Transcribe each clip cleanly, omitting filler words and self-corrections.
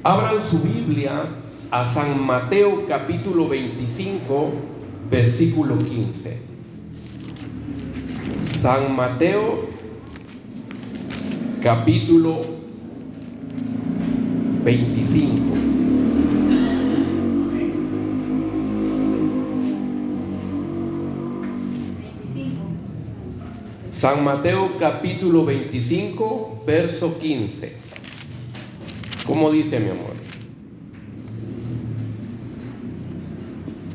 Abran su Biblia a San Mateo capítulo 25, versículo 15. San Mateo capítulo 25. San Mateo capítulo 25, verso 15. ¿Cómo dice, mi amor?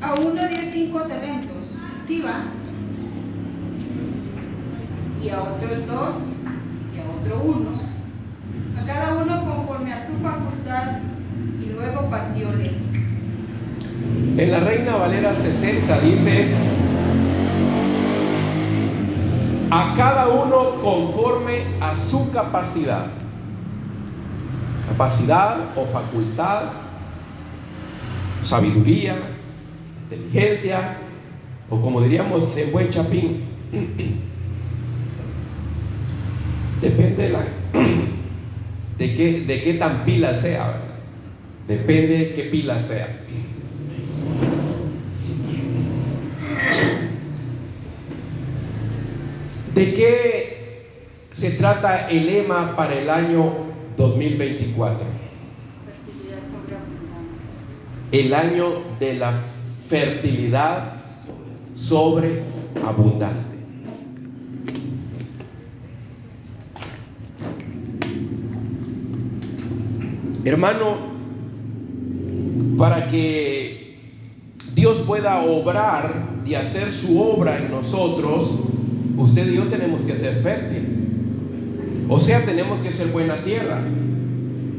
A uno dio 5 talentos, sí va, y a otros 2, y a otro 1, a cada uno conforme a su facultad, y luego partióle. En la Reina Valera 60 dice: a cada uno conforme a su capacidad o facultad, sabiduría, inteligencia, o como diríamos en buen chapín, depende de qué tan pila sea, ¿verdad? Depende de qué pila sea. ¿De qué se trata el lema para el año 2024? Fertilidad sobreabundante. El año de la fertilidad sobreabundante. Hermano, para que Dios pueda obrar y hacer su obra en nosotros, usted y yo tenemos que ser fértil. O sea, tenemos que ser buena tierra.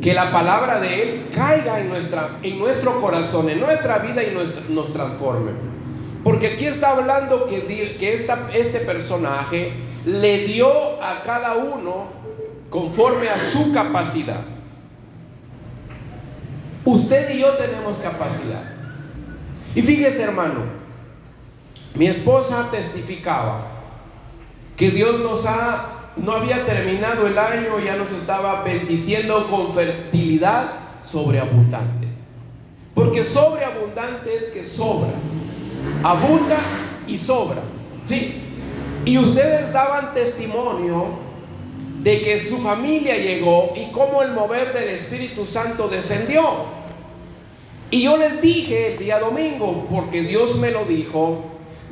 Que la palabra de Él caiga en nuestro corazón, en nuestra vida y nos transforme. Porque aquí está hablando que este personaje le dio a cada uno conforme a su capacidad. Usted y yo tenemos capacidad. Y fíjese, hermano, mi esposa testificaba que Dios no había terminado el año, ya nos estaba bendiciendo con fertilidad sobreabundante. Porque sobreabundante es que sobra, abunda y sobra, ¿sí? Y ustedes daban testimonio de que su familia llegó y cómo el mover del Espíritu Santo descendió. Y yo les dije el día domingo, porque Dios me lo dijo,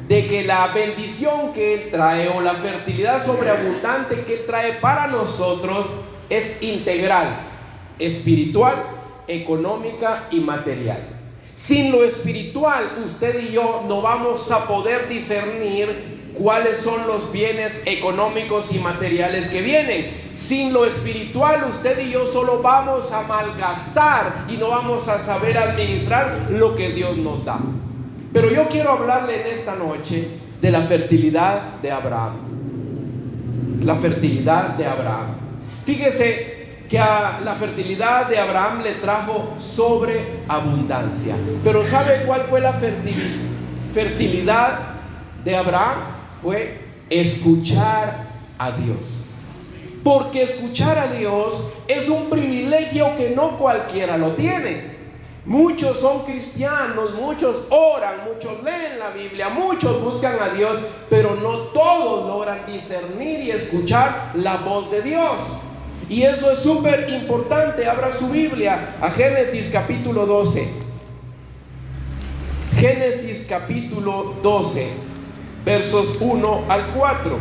de que la bendición que Él trae o la fertilidad sobreabundante que Él trae para nosotros es integral, espiritual, económica y material. Sin lo espiritual, usted y yo no vamos a poder discernir cuáles son los bienes económicos y materiales que vienen. Sin lo espiritual, usted y yo solo vamos a malgastar y no vamos a saber administrar lo que Dios nos da. Pero yo quiero hablarle en esta noche de la fertilidad de Abraham. La fertilidad de Abraham. Fíjese que a la fertilidad de Abraham le trajo sobreabundancia. Pero ¿sabe cuál fue la fertilidad de Abraham? Fue escuchar a Dios. Porque escuchar a Dios es un privilegio que no cualquiera lo tiene. Muchos son cristianos, muchos oran, muchos leen la Biblia, muchos buscan a Dios, pero no todos logran discernir y escuchar la voz de Dios. Y eso es súper importante. Abra su Biblia a Génesis capítulo 12. Génesis capítulo 12, versos 1 al 4.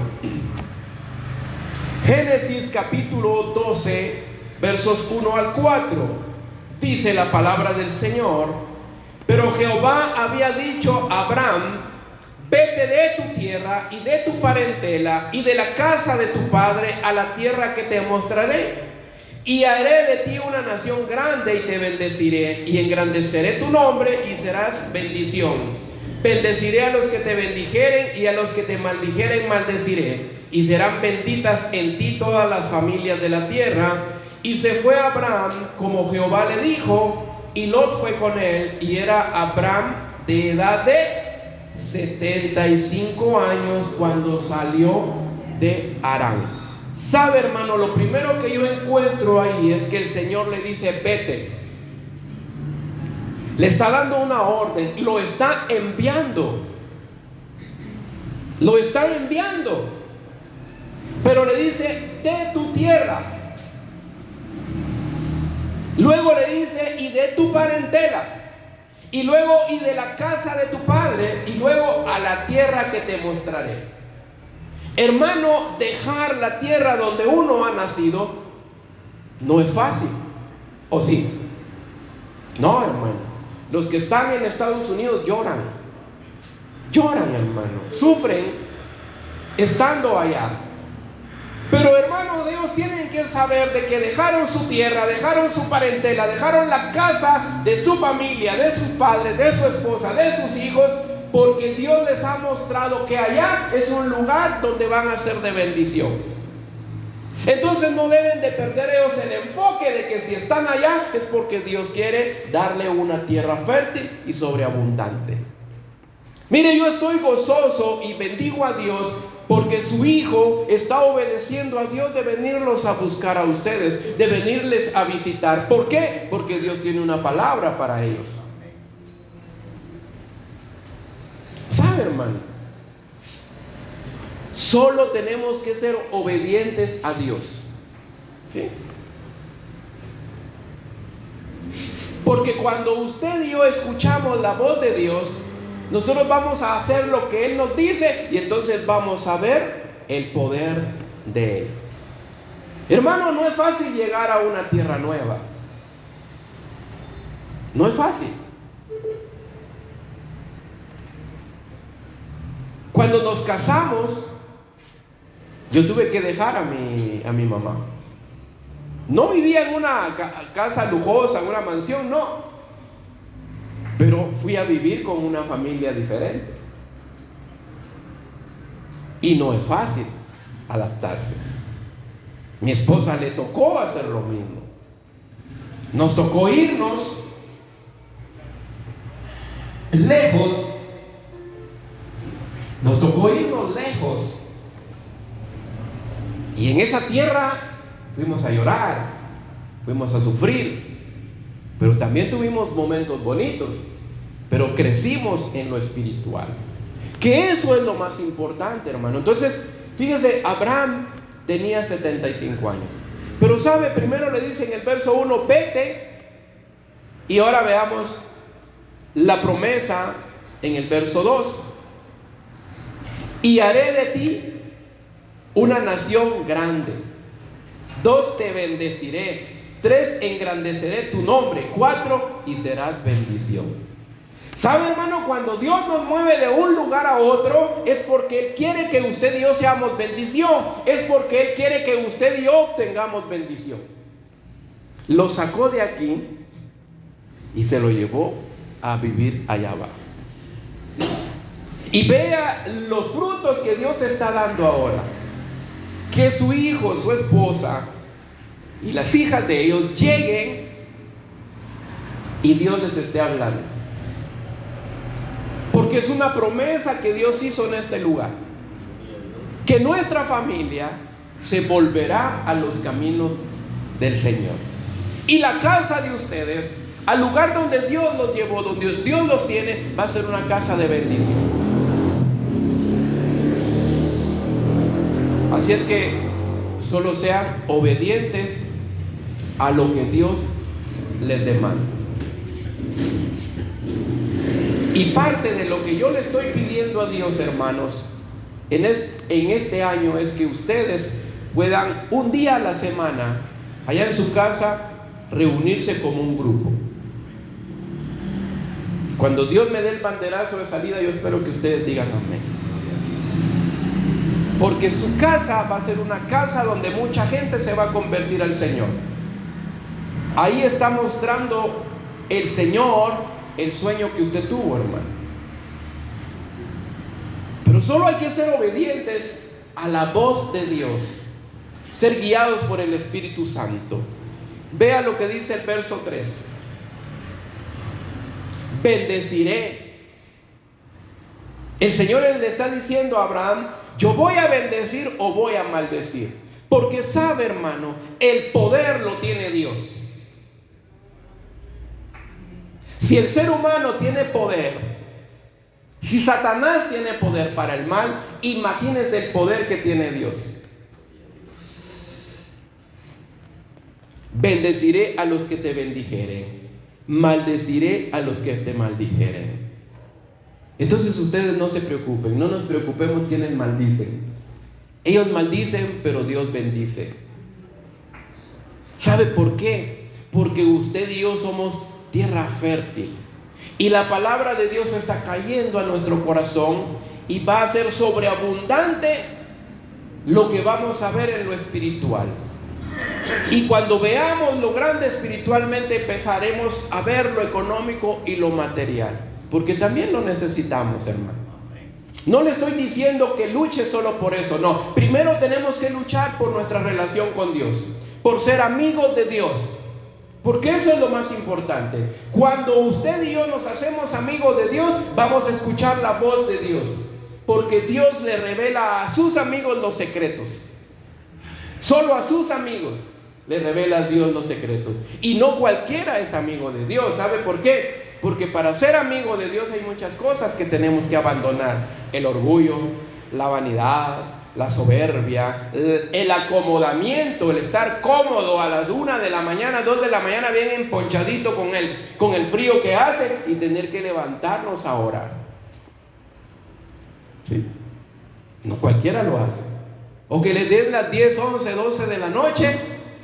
Génesis capítulo 12, versos 1 al 4. Dice la palabra del Señor: pero Jehová había dicho a Abraham: vete de tu tierra y de tu parentela y de la casa de tu padre a la tierra que te mostraré, y haré de ti una nación grande y te bendeciré y engrandeceré tu nombre y serás bendición. Bendeciré a los que te bendijeren y a los que te maldijeren maldeciré, y serán benditas en ti todas las familias de la tierra. Y se fue Abraham como Jehová le dijo, y Lot fue con él, y era Abraham de edad de 75 años cuando salió de Harán. Sabe, hermano, lo primero que yo encuentro ahí es que el Señor le dice: vete. Le está dando una orden, lo está enviando. Lo está enviando. Pero le dice, de tu tierra. Luego le dice, y de tu parentela. Y luego, y de la casa de tu padre. Y luego, a la tierra que te mostraré. Hermano, dejar la tierra donde uno ha nacido no es fácil. ¿O sí? No, hermano. Los que están en Estados Unidos lloran. Lloran, hermano. Sufren estando allá. Pero, hermano, Dios tienen que saber de que dejaron su tierra, dejaron su parentela, dejaron la casa de su familia, de sus padres, de su esposa, de sus hijos, porque Dios les ha mostrado que allá es un lugar donde van a ser de bendición. Entonces no deben de perder ellos el enfoque de que si están allá es porque Dios quiere darle una tierra fértil y sobreabundante. Mire, yo estoy gozoso y bendigo a Dios porque su hijo está obedeciendo a Dios de venirlos a buscar a ustedes, de venirles a visitar. ¿Por qué? Porque Dios tiene una palabra para ellos. ¿Sabe, hermano? Solo tenemos que ser obedientes a Dios. ¿Sí? Porque cuando usted y yo escuchamos la voz de Dios, nosotros vamos a hacer lo que Él nos dice y entonces vamos a ver el poder de Él. Hermano, no es fácil llegar a una tierra nueva. No es fácil. Cuando nos casamos, yo tuve que dejar a mi mamá. No vivía en una casa lujosa, en una mansión, no. Pero fui a vivir con una familia diferente. Y no es fácil adaptarse. Mi esposa le tocó hacer lo mismo. Nos tocó irnos lejos. Nos tocó irnos lejos. Y en esa tierra fuimos a llorar, fuimos a sufrir, pero también tuvimos momentos bonitos, pero crecimos en lo espiritual. Que eso es lo más importante, hermano. Entonces, fíjese, Abraham tenía 75 años. Pero sabe, primero le dice en el verso 1, vete. Y ahora veamos la promesa en el verso 2. Y haré de ti una nación grande. 2, te bendeciré. 3, engrandeceré tu nombre. 4, y serás bendición. ¿Sabe, hermano? Cuando Dios nos mueve de un lugar a otro, es porque Él quiere que usted y yo seamos bendición. Es porque Él quiere que usted y yo obtengamos bendición. Lo sacó de aquí y se lo llevó a vivir allá abajo. Y vea los frutos que Dios está dando ahora. Que su hijo, su esposa y las hijas de ellos lleguen y Dios les esté hablando. Porque es una promesa que Dios hizo en este lugar. Que nuestra familia se volverá a los caminos del Señor. Y la casa de ustedes, al lugar donde Dios los llevó, donde Dios los tiene, va a ser una casa de bendición. Así es que solo sean obedientes a lo que Dios les demanda. Y parte de lo que yo le estoy pidiendo a Dios, hermanos, en este año es que ustedes puedan un día a la semana, allá en su casa, reunirse como un grupo. Cuando Dios me dé el banderazo de salida, yo espero que ustedes digan amén. Porque su casa va a ser una casa donde mucha gente se va a convertir al Señor. Ahí está mostrando el Señor el sueño que usted tuvo, hermano. Pero solo hay que ser obedientes a la voz de Dios, ser guiados por el Espíritu Santo. Vea lo que dice el verso 3. Bendeciré. El Señor le está diciendo a Abraham: yo voy a bendecir o voy a maldecir. Porque sabe, hermano, el poder lo tiene Dios. Si el ser humano tiene poder, si Satanás tiene poder para el mal, imagínense el poder que tiene Dios. Bendeciré a los que te bendijeren, maldeciré a los que te maldijeren. Entonces ustedes no se preocupen, no nos preocupemos quienes maldicen. Ellos maldicen, pero Dios bendice. ¿Sabe por qué? Porque usted y yo somos tierra fértil. Y la palabra de Dios está cayendo a nuestro corazón y va a ser sobreabundante lo que vamos a ver en lo espiritual. Y cuando veamos lo grande espiritualmente, empezaremos a ver lo económico y lo material, porque también lo necesitamos, hermano. No le estoy diciendo que luche solo por eso, no. Primero tenemos que luchar por nuestra relación con Dios, por ser amigos de Dios, porque eso es lo más importante. Cuando usted y yo nos hacemos amigos de Dios, vamos a escuchar la voz de Dios, porque Dios le revela a sus amigos los secretos. Solo a sus amigos le revela a Dios los secretos. Y no cualquiera es amigo de Dios. ¿Sabe por qué? Porque para ser amigo de Dios hay muchas cosas que tenemos que abandonar. El orgullo, la vanidad, la soberbia, el acomodamiento, el estar cómodo a las 1 de la mañana, 2 de la mañana, bien emponchadito con el frío que hace y tener que levantarnos a orar. ¿Sí? No cualquiera lo hace. O que le des las 10, 11, 12 de la noche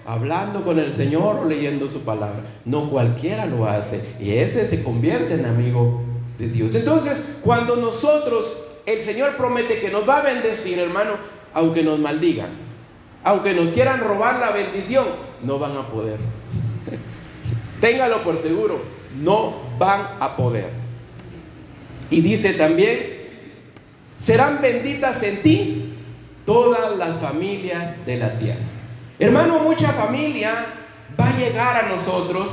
hablando con el Señor o leyendo su palabra. No cualquiera lo hace. Y ese se convierte en amigo de Dios. Entonces, cuando nosotros, el Señor promete que nos va a bendecir, hermano, aunque nos maldigan, aunque nos quieran robar la bendición, no van a poder. Téngalo por seguro, no van a poder. Y dice también, serán benditas en ti todas las familias de la tierra. Hermano, mucha familia va a llegar a nosotros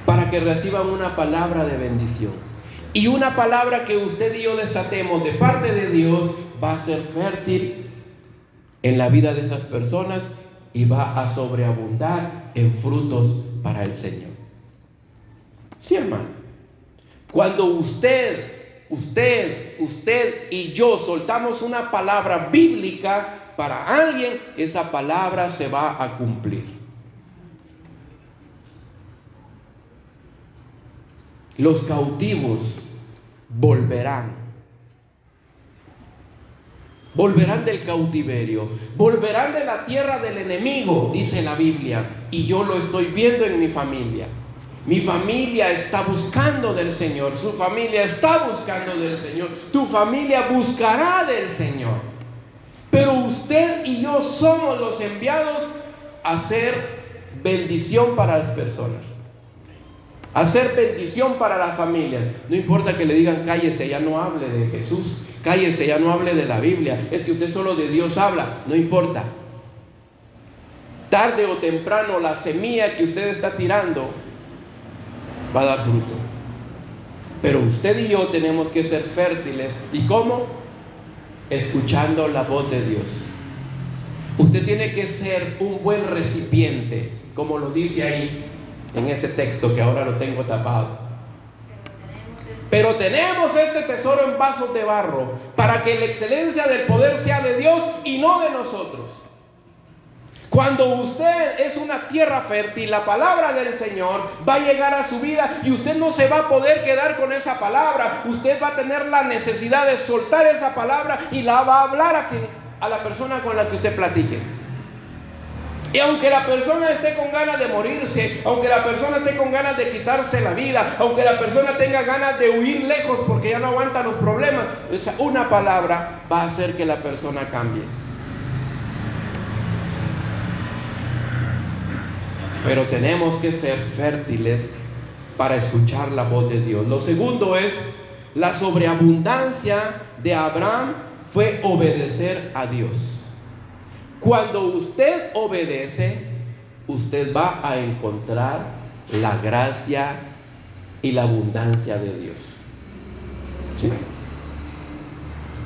para que reciban una palabra de bendición. Y una palabra que usted y yo desatemos de parte de Dios va a ser fértil en la vida de esas personas y va a sobreabundar en frutos para el Señor. Sí, hermano. Cuando usted y yo soltamos una palabra bíblica para alguien, esa palabra se va a cumplir. Los cautivos volverán del cautiverio, volverán de la tierra del enemigo, dice la Biblia, y yo lo estoy viendo en mi familia. Mi familia está buscando del Señor, su familia está buscando del Señor, tu familia buscará del Señor. Pero usted y yo somos los enviados a ser bendición para las personas, a ser bendición para las familias. No importa que le digan cállese, ya no hable de Jesús, cállese, ya no hable de la Biblia, es que usted solo de Dios habla. No importa. Tarde o temprano la semilla que usted está tirando va a dar fruto. Pero usted y yo tenemos que ser fértiles. ¿Y cómo? Escuchando la voz de Dios. Usted tiene que ser un buen recipiente, como lo dice ahí en ese texto que ahora lo tengo tapado. Pero tenemos este tesoro en vasos de barro, para que la excelencia del poder sea de Dios y no de nosotros. Cuando usted es una tierra fértil, la palabra del Señor va a llegar a su vida y usted no se va a poder quedar con esa palabra. Usted va a tener la necesidad de soltar esa palabra y la va a hablar a la persona con la que usted platique. Y aunque la persona esté con ganas de morirse, aunque la persona esté con ganas de quitarse la vida, aunque la persona tenga ganas de huir lejos porque ya no aguanta los problemas, una palabra va a hacer que la persona cambie. Pero tenemos que ser fértiles para escuchar la voz de Dios. Lo segundo es, la sobreabundancia de Abraham fue obedecer a Dios. Cuando usted obedece, usted va a encontrar la gracia y la abundancia de Dios. ¿Sí?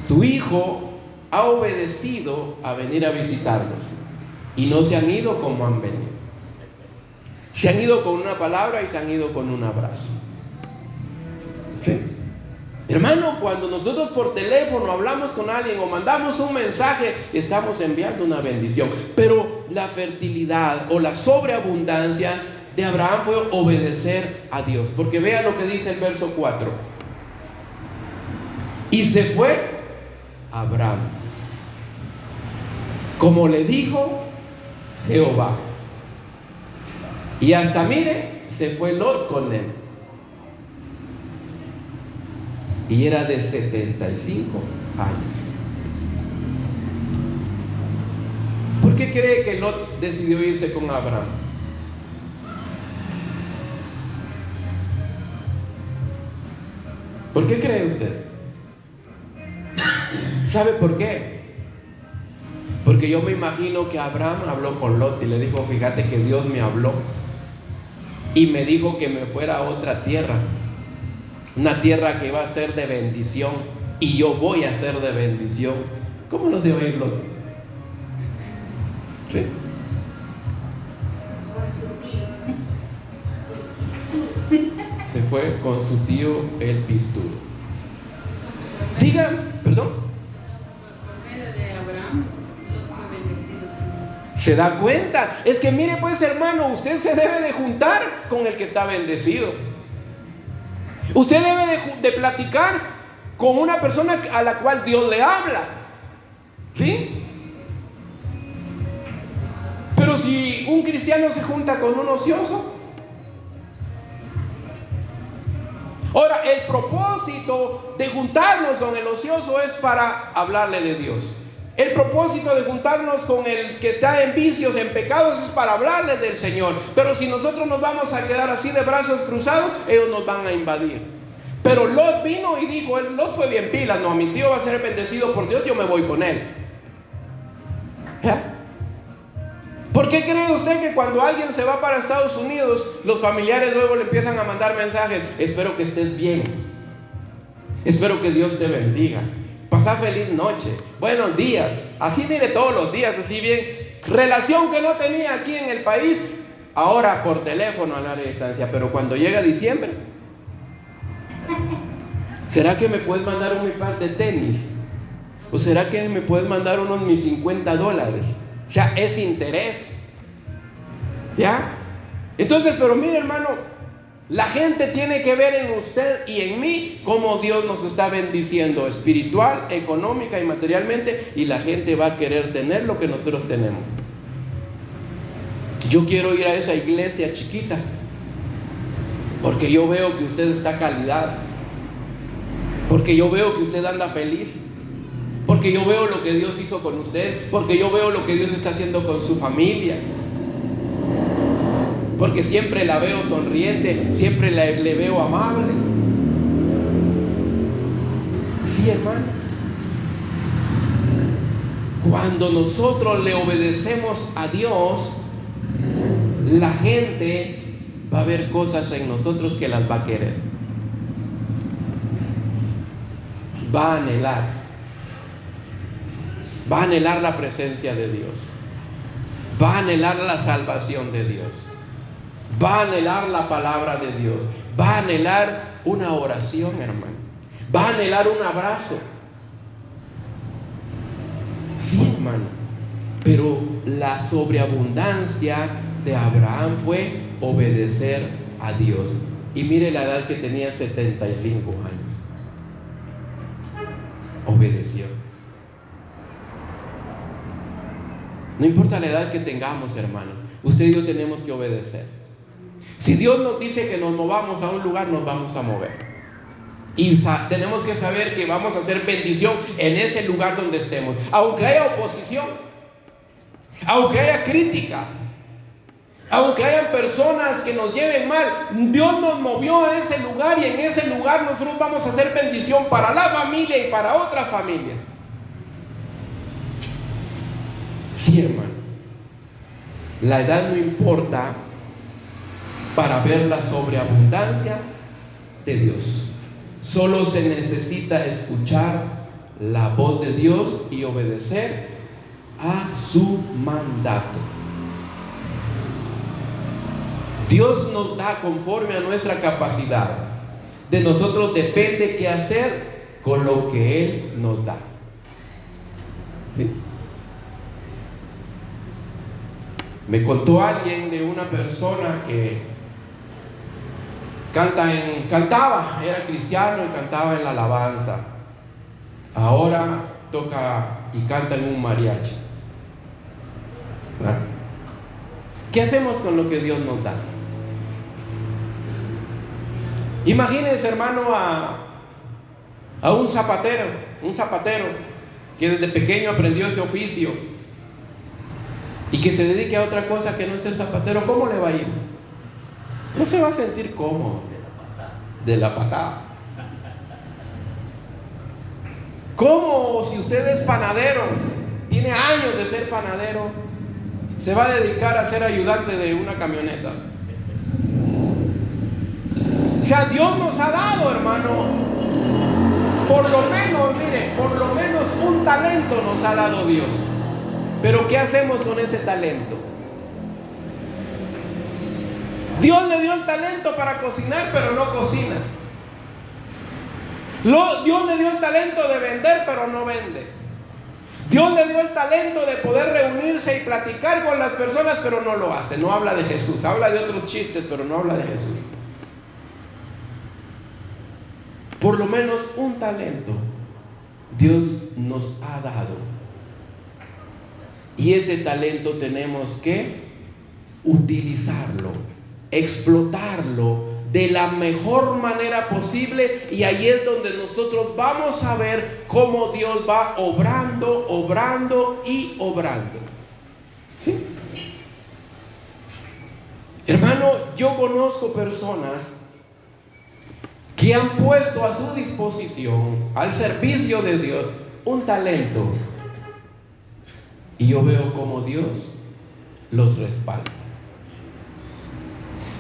Su hijo ha obedecido a venir a visitarnos y no se han ido como han venido. Se han ido con una palabra y se han ido con un abrazo. ¿Sí? Hermano, cuando nosotros por teléfono hablamos con alguien o mandamos un mensaje, estamos enviando una bendición. Pero la fertilidad o la sobreabundancia de Abraham fue obedecer a Dios. Porque vea lo que dice el verso 4. Y se fue Abraham, como le dijo Jehová. Y hasta mire, se fue Lot con él. Y era de 75 años. ¿Por qué cree que Lot decidió irse con Abraham? ¿Por qué cree usted? ¿Sabe por qué? Porque yo me imagino que Abraham habló con Lot y le dijo: fíjate que Dios me habló y me dijo que me fuera a otra tierra, una tierra que iba a ser de bendición, y yo voy a ser de bendición. ¿Cómo no se va a ir Lot? ¿Sí? Se fue con su tío el pistudo. Diga, perdón. ¿Se da cuenta? Es que mire pues, hermano, usted se debe de juntar con el que está bendecido. Usted debe de platicar con una persona a la cual Dios le habla. ¿Sí? Pero si un cristiano se junta con un ocioso. Ahora, el propósito de juntarnos con el ocioso es para hablarle de Dios. El propósito de juntarnos con el que está en vicios, en pecados, es para hablarle del Señor. Pero si nosotros nos vamos a quedar así de brazos cruzados, ellos nos van a invadir. Pero Lot vino y dijo, Lot fue bien pila: no, mi tío va a ser bendecido por Dios, yo me voy con él. ¿Ya? ¿Por qué cree usted que cuando alguien se va para Estados Unidos, los familiares luego le empiezan a mandar mensajes? Espero que estés bien, espero que Dios te bendiga, pasá feliz noche, buenos días, así mire todos los días, así bien, relación que no tenía aquí en el país, ahora por teléfono a larga distancia. Pero cuando llega diciembre, ¿será que me puedes mandar un par de tenis? ¿O será que me puedes mandar unos mis $50? O sea, es interés. ¿Ya? Entonces, pero mire, hermano, la gente tiene que ver en usted y en mí cómo Dios nos está bendiciendo espiritual, económica y materialmente, y la gente va a querer tener lo que nosotros tenemos. Yo quiero ir a esa iglesia chiquita porque yo veo que usted está calidad, porque yo veo que usted anda feliz, porque yo veo lo que Dios hizo con usted, porque yo veo lo que Dios está haciendo con su familia, porque siempre la veo sonriente, siempre le veo amable. Sí, hermano. Cuando nosotros le obedecemos a Dios, la gente va a ver cosas en nosotros que las va a querer, va a anhelar. Va a anhelar la presencia de Dios, va a anhelar la salvación de Dios, va a anhelar la palabra de Dios, va a anhelar una oración, hermano, va a anhelar un abrazo. Sí, hermano. Pero la sobreabundancia de Abraham fue obedecer a Dios. Y mire la edad que tenía, 75 años. Obedeció. No importa la edad que tengamos, hermano, usted y yo tenemos que obedecer. Si Dios nos dice que nos movamos a un lugar, nos vamos a mover. Y tenemos que saber que vamos a hacer bendición en ese lugar donde estemos. Aunque haya oposición, aunque haya crítica, aunque haya personas que nos lleven mal, Dios nos movió a ese lugar, y en ese lugar nosotros vamos a hacer bendición para la familia y para otras familias. Sí, hermano. La edad no importa para ver la sobreabundancia de Dios. Solo se necesita escuchar la voz de Dios y obedecer a su mandato. Dios nos da conforme a nuestra capacidad. De nosotros depende qué hacer con lo que Él nos da. ¿Sí? Me contó alguien de una persona que cantaba, era cristiano y cantaba en la alabanza. Ahora toca y canta en un mariachi. ¿Verdad? ¿Qué hacemos con lo que Dios nos da? Imagínense, hermano, a un zapatero que desde pequeño aprendió ese oficio y que se dedique a otra cosa que no ser zapatero. ¿Cómo le va a ir? No se va a sentir cómodo. De la patada. ¿Cómo, si usted es panadero, tiene años de ser panadero, se va a dedicar a ser ayudante de una camioneta? O sea, Dios nos ha dado, hermano, por lo menos un talento nos ha dado Dios. Pero ¿qué hacemos con ese talento? Dios le dio el talento para cocinar, pero no cocina. Dios le dio el talento de vender, pero no vende. Dios le dio el talento de poder reunirse y platicar con las personas, pero no lo hace. No habla de Jesús, habla de otros chistes, pero no habla de Jesús. Por lo menos un talento Dios nos ha dado. Y ese talento tenemos que utilizarlo, explotarlo de la mejor manera posible, y ahí es donde nosotros vamos a ver cómo Dios va obrando y obrando. ¿Sí? Hermano, yo conozco personas que han puesto a su disposición, al servicio de Dios, un talento, y yo veo cómo Dios los respalda.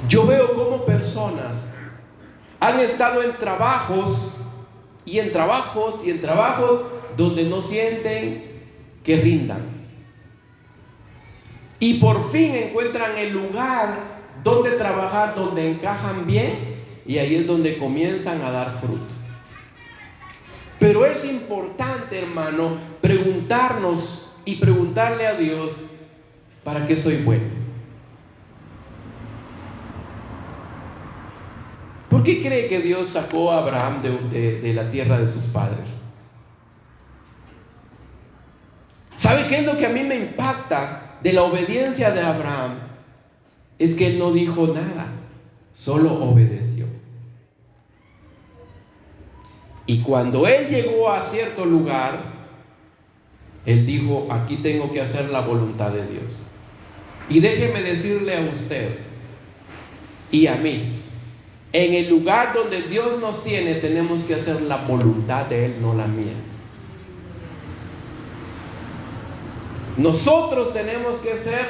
Yo veo cómo personas han estado en trabajos donde no sienten que rindan, y por fin encuentran el lugar donde trabajar, donde encajan bien, y ahí es donde comienzan a dar fruto. Pero es importante, hermano, preguntarnos y preguntarle a Dios: ¿para qué soy bueno? ¿Por qué cree que Dios sacó a Abraham de la tierra de sus padres? ¿Sabe qué es lo que a mí me impacta de la obediencia de Abraham? Es que él no dijo nada, solo obedeció. Y cuando él llegó a cierto lugar, él dijo: aquí tengo que hacer la voluntad de Dios. Y déjeme decirle a usted y a mí, en el lugar donde Dios nos tiene, tenemos que hacer la voluntad de Él, no la mía. Nosotros tenemos que ser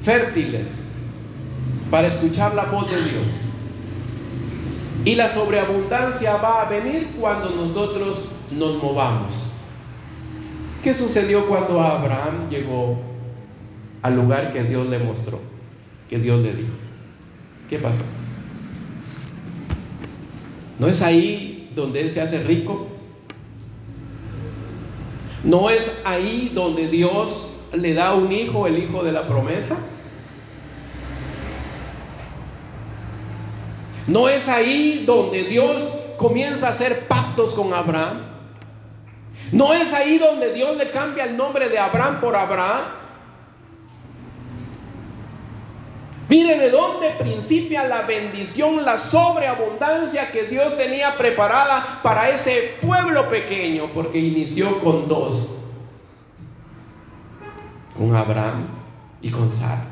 fértiles para escuchar la voz de Dios. Y la sobreabundancia va a venir cuando nosotros nos movamos. ¿Qué sucedió cuando Abraham llegó al lugar que Dios le mostró, que Dios le dijo? ¿Qué pasó? ¿No es ahí donde él se hace rico? ¿No es ahí donde Dios le da un hijo, el hijo de la promesa? ¿No es ahí donde Dios comienza a hacer pactos con Abraham? ¿No es ahí donde Dios le cambia el nombre de Abraham por Abraham? Mire de dónde principia la bendición, la sobreabundancia que Dios tenía preparada para ese pueblo pequeño, porque inició con dos, con Abraham y con Sara.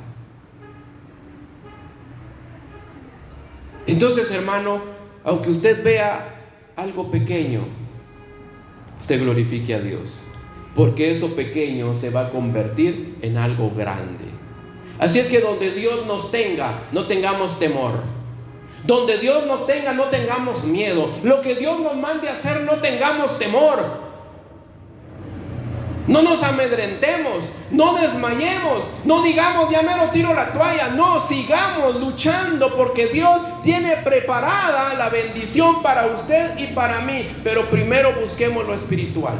Entonces, hermano, aunque usted vea algo pequeño, usted glorifique a Dios, porque eso pequeño se va a convertir en algo grande. Así es que donde Dios nos tenga, no tengamos temor. Donde Dios nos tenga, no tengamos miedo. Lo que Dios nos mande a hacer, no tengamos temor. No nos amedrentemos, no desmayemos, no digamos ya me lo tiro la toalla. No, sigamos luchando porque Dios tiene preparada la bendición para usted y para mí. Pero primero busquemos lo espiritual.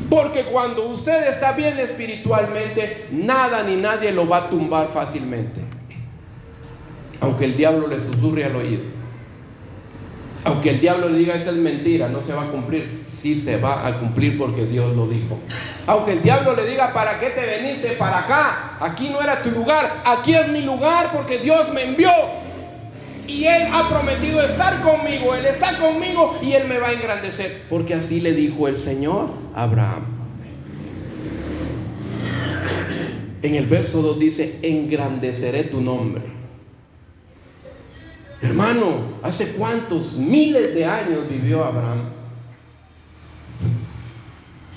Porque cuando usted está bien espiritualmente, nada ni nadie lo va a tumbar fácilmente. Aunque el diablo le susurre al oído. Aunque el diablo le diga esa es mentira, no se va a cumplir. Sí se va a cumplir porque Dios lo dijo. Aunque el diablo le diga ¿para qué te viniste para acá? Aquí no era tu lugar, aquí es mi lugar porque Dios me envió. Y Él ha prometido estar conmigo, Él está conmigo y Él me va a engrandecer. Porque así le dijo el Señor a Abraham. En el verso 2 dice, engrandeceré tu nombre. Hermano, ¿hace cuántos miles de años vivió Abraham?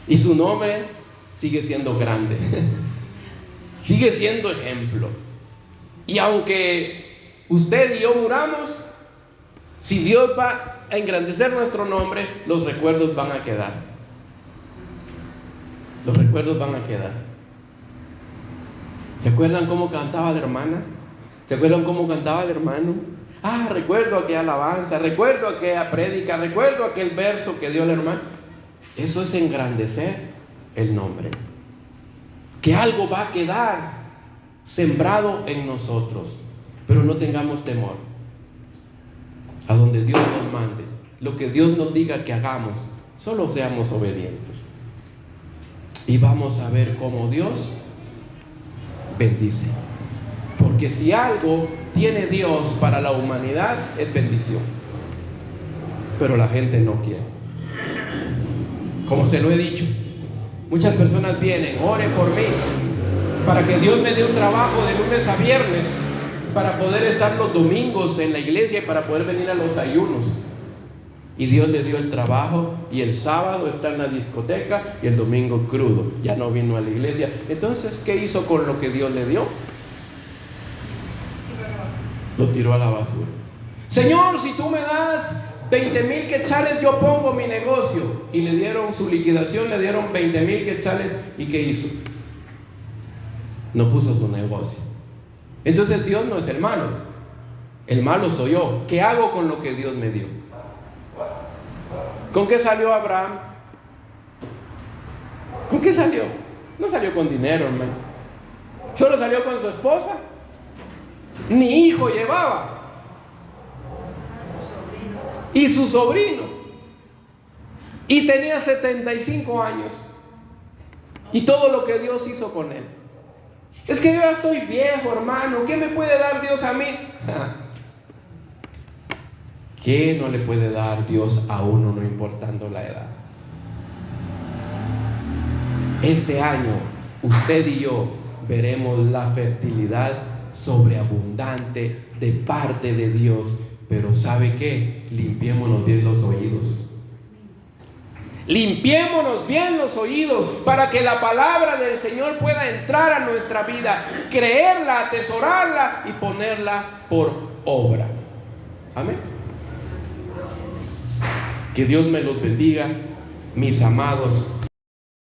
Y su nombre sigue siendo grande. Sigue siendo ejemplo. Y aunque usted y yo muramos, si Dios va a engrandecer nuestro nombre, los recuerdos van a quedar. Los recuerdos van a quedar. ¿Se acuerdan cómo cantaba la hermana? ¿Se acuerdan cómo cantaba el hermano? Ah, recuerdo aquella alabanza, recuerdo aquella prédica, recuerdo aquel verso que dio el hermano. Eso es engrandecer el nombre. Que algo va a quedar sembrado en nosotros. Pero no tengamos temor. A donde Dios nos mande, lo que Dios nos diga que hagamos, solo seamos obedientes. Y vamos a ver cómo Dios bendice. Porque si algo tiene Dios para la humanidad es bendición. Pero la gente no quiere. Como se lo he dicho, muchas personas vienen, ore por mí, para que Dios me dé un trabajo de lunes a viernes, para poder estar los domingos en la iglesia y para poder venir a los ayunos. Y Dios le dio el trabajo y el sábado está en la discoteca y el domingo crudo, ya no vino a la iglesia. Entonces, ¿qué hizo con lo que Dios le dio? Lo tiró a la basura. Señor, si tú me das 20,000 quetzales, yo pongo mi negocio. Y le dieron su liquidación, le dieron 20,000 quetzales. ¿Y qué hizo? No puso su negocio. Entonces Dios no es el malo. El malo soy yo. ¿Qué hago con lo que Dios me dio? ¿Con qué salió Abraham? ¿Con qué salió? No salió con dinero, hermano. Solo salió con su esposa. Ni hijo llevaba. Y su sobrino. Y tenía 75 años. Y todo lo que Dios hizo con él. Es que yo ya estoy viejo, hermano. ¿Qué me puede dar Dios a mí? ¿Qué no le puede dar Dios a uno, no importando la edad? Este año, usted y yo veremos la fertilidad sobreabundante de parte de Dios. Pero ¿sabe qué? Limpiémonos bien los oídos. Limpiémonos bien los oídos para que la palabra del Señor pueda entrar a nuestra vida, creerla, atesorarla y ponerla por obra. Amén. Que Dios me los bendiga, mis amados.